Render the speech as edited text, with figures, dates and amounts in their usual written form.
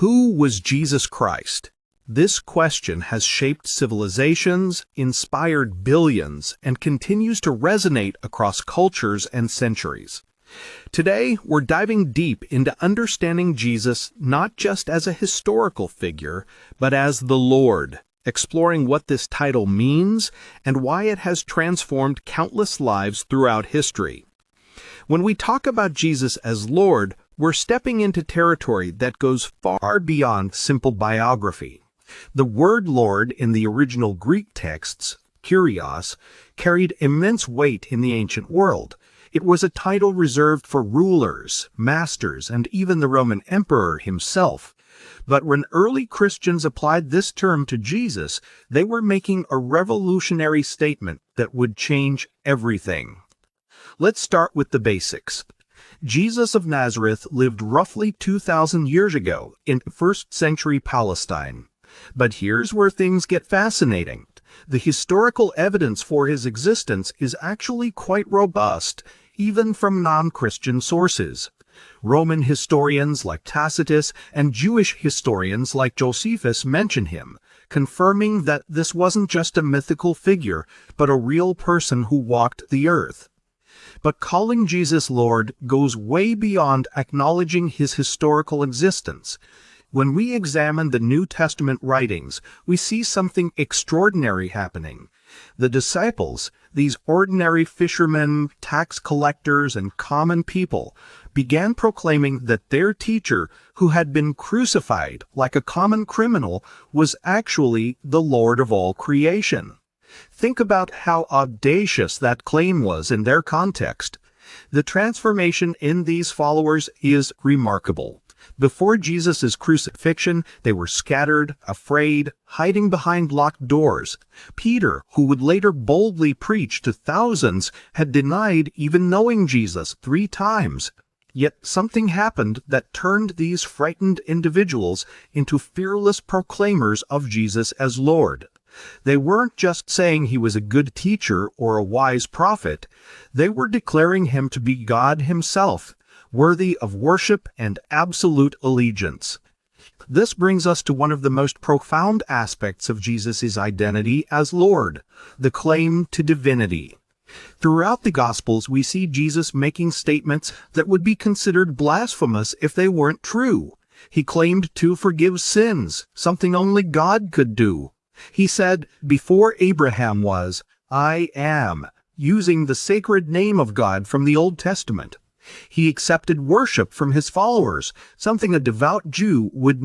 Who was Jesus Christ? This question has shaped civilizations, inspired billions, and continues to resonate across cultures and centuries. Today, we're diving deep into understanding Jesus not just as a historical figure, but as the Lord, exploring what this title means and why it has transformed countless lives throughout history. When we talk about Jesus as Lord, we're stepping into territory that goes far beyond simple biography. The word Lord in the original Greek texts, Kyrios, carried immense weight in the ancient world. It was a title reserved for rulers, masters, and even the Roman emperor himself. But when early Christians applied this term to Jesus, they were making a revolutionary statement that would change everything. Let's start with the basics. Jesus of Nazareth lived roughly 2,000 years ago in 1st century Palestine. But here's where things get fascinating. The historical evidence for his existence is actually quite robust, even from non-Christian sources. Roman historians like Tacitus and Jewish historians like Josephus mention him, confirming that this wasn't just a mythical figure, but a real person who walked the earth. But calling Jesus Lord goes way beyond acknowledging his historical existence. When we examine the New Testament writings, we see something extraordinary happening. The disciples, these ordinary fishermen, tax collectors, and common people, began proclaiming that their teacher, who had been crucified like a common criminal, was actually the Lord of all creation. Think about how audacious that claim was in their context. The transformation in these followers is remarkable. Before Jesus' crucifixion, they were scattered, afraid, hiding behind locked doors. Peter, who would later boldly preach to thousands, had denied even knowing Jesus 3 times. Yet something happened that turned these frightened individuals into fearless proclaimers of Jesus as Lord. They weren't just saying he was a good teacher or a wise prophet. They were declaring him to be God himself, worthy of worship and absolute allegiance. This brings us to one of the most profound aspects of Jesus' identity as Lord, the claim to divinity. Throughout the Gospels, we see Jesus making statements that would be considered blasphemous if they weren't true. He claimed to forgive sins, something only God could do. He said, "Before Abraham was, I am," using the sacred name of God from the Old Testament. He accepted worship from his followers, something a devout Jew would